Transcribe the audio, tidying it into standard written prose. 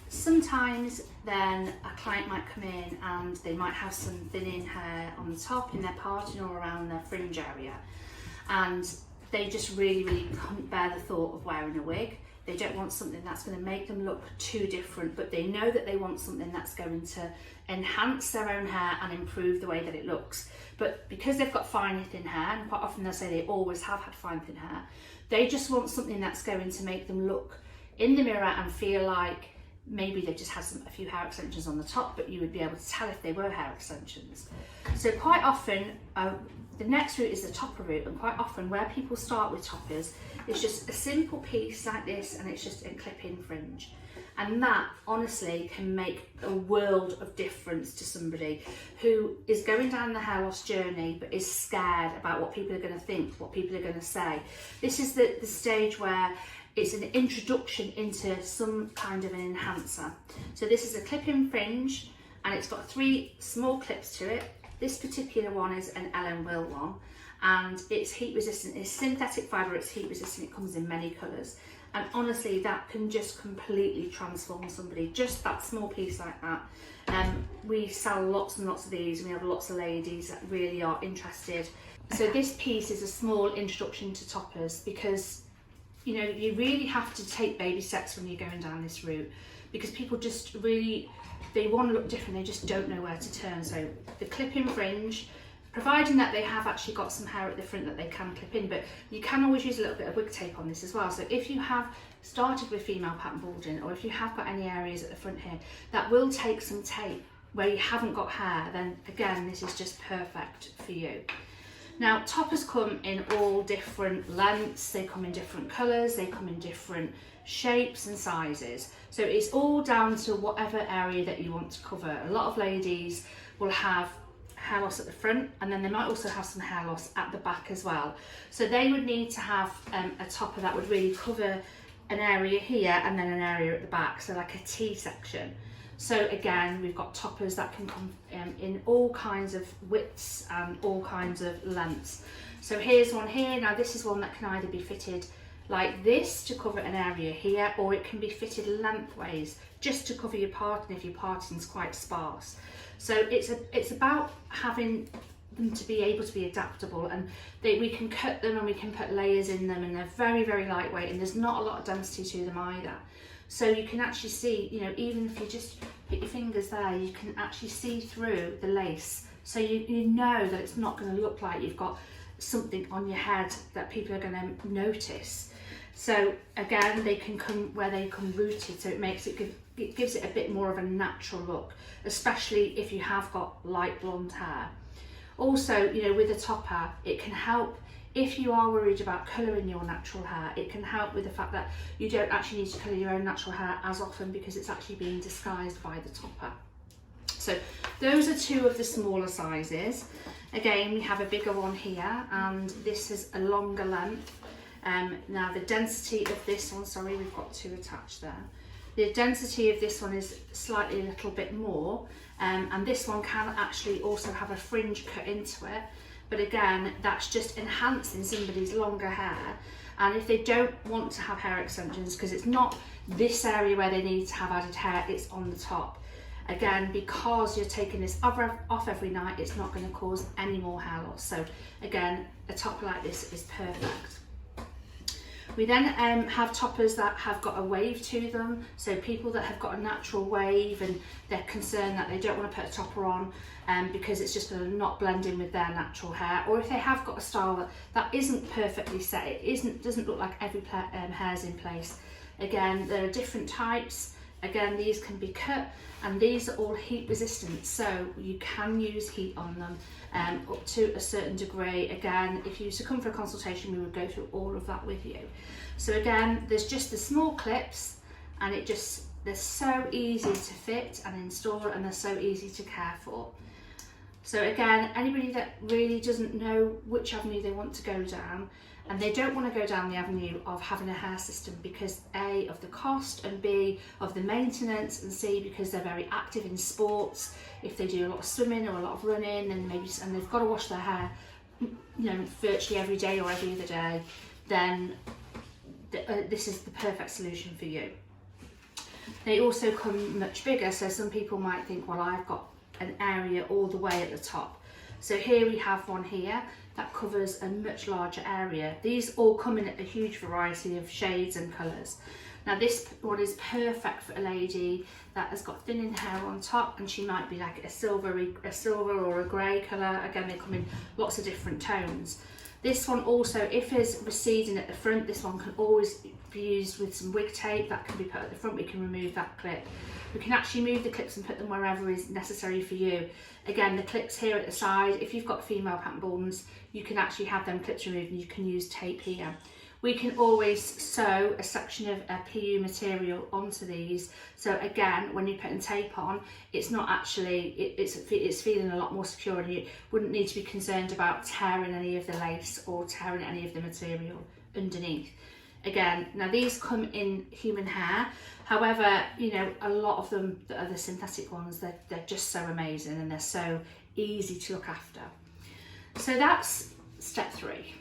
Sometimes then a client might come in and they might have some thinning hair on the top in their parting or around their fringe area, and they just really couldn't bear the thought of wearing a wig. They don't want something that's going to make them look too different, but they know that they want something that's going to enhance their own hair and improve the way that it looks. But because they've got fine thin hair, and quite often they'll say they always have had fine thin hair, they just want something that's going to make them look in the mirror and feel like maybe they just had a few hair extensions on the top, but you would be able to tell if they were hair extensions. So quite often, the next route is the topper route, and quite often where people start with toppers, it's just a simple piece like this, and it's just a clip-in fringe. And that honestly can make a world of difference to somebody who is going down the hair loss journey but is scared about what people are going to think, what people are going to say. This is the stage where it's an introduction into some kind of an enhancer. So this is a clip-in fringe, and it's got 3 small clips to it. This particular one is an Ellen Will one, and it's heat resistant. It's synthetic fibre, it's heat resistant, it comes in many colours. And honestly, that can just completely transform somebody, just that small piece like that. We sell lots and lots of these, and we have lots of ladies that really are interested. So this piece is a small introduction to toppers, because you know, you really have to take baby steps when you're going down this route, because people just really, they want to look different, they just don't know where to turn. So the clip-in fringe, providing that they have actually got some hair at the front that they can clip in, but you can always use a little bit of wig tape on this as well. So if you have started with female pattern balding, or if you have got any areas at the front here that will take some tape where you haven't got hair, then again, this is just perfect for you. Now, toppers come in all different lengths, they come in different colours, they come in different shapes and sizes. So it's all down to whatever area that you want to cover. A lot of ladies will have hair loss at the front, and then they might also have some hair loss at the back as well. So they would need to have a topper that would really cover an area here and then an area at the back, so like a T section. So again, we've got toppers that can come in all kinds of widths and all kinds of lengths. So here's one here. Now this is one that can either be fitted like this to cover an area here, or it can be fitted lengthways just to cover your parting if your parting's quite sparse. So it's about having them to be able to be adaptable, and we can cut them and we can put layers in them, and they're very lightweight, and there's not a lot of density to them either. So you can actually see, you know, even if you just put your fingers there, you can actually see through the lace. So you know that it's not going to look like you've got something on your head that people are going to notice. So again, they can come where they come rooted, so it gives it a bit more of a natural look, especially if you have got light blonde hair. Also, you know, with a topper, it can help if you are worried about colouring your natural hair. It can help with the fact that you don't actually need to colour your own natural hair as often, because it's actually being disguised by the topper. So those are 2 of the smaller sizes. Again, we have a bigger one here, and this is a longer length. Now the density of this one, sorry, we've got 2 attached there. The density of this one is slightly a little bit more, and this one can actually also have a fringe cut into it. But again, that's just enhancing somebody's longer hair. And if they don't want to have hair extensions, because it's not this area where they need to have added hair, it's on the top. Again, because you're taking this off every night, it's not going to cause any more hair loss. So again, a topper like this is perfect. We then have toppers that have got a wave to them. So people that have got a natural wave and they're concerned that they don't want to put a topper on because it's just going to not blend in with their natural hair. Or if they have got a style that isn't perfectly set, it doesn't look like every hair's in place. Again, there are different types. Again, these can be cut, and these are all heat resistant, so you can use heat on them up to a certain degree. Again, if you used to come for a consultation, we would go through all of that with you. So again, there's just the small clips, and they're so easy to fit and install, and they're so easy to care for. So again, anybody that really doesn't know which avenue they want to go down, and they don't want to go down the avenue of having a hair system because A, of the cost, and B, of the maintenance, and C, because they're very active in sports. If they do a lot of swimming or a lot of running, and they've got to wash their hair, you know, virtually every day or every other day, then this is the perfect solution for you. They also come much bigger, so some people might think, well, I've got an area all the way at the top. So here we have one here that covers a much larger area. These all come in a huge variety of shades and colours. Now this one is perfect for a lady that has got thinning hair on top, and she might be like a silver or a grey colour. Again, they come in lots of different tones. This one also, if it's receding at the front, this one can always be used with some wig tape that can be put at the front. We can remove that clip. We can actually move the clips and put them wherever is necessary for you. Again, the clips here at the side, if you've got female pattern baldness, you can actually have them clips removed and you can use tape here. We can always sew a section of PU material onto these. So again, when you're putting tape on, it's not actually, it's feeling a lot more secure, and you wouldn't need to be concerned about tearing any of the lace or tearing any of the material underneath. Again, now these come in human hair. However, you know, a lot of them that are the synthetic ones, they're just so amazing and they're so easy to look after. So that's step 3.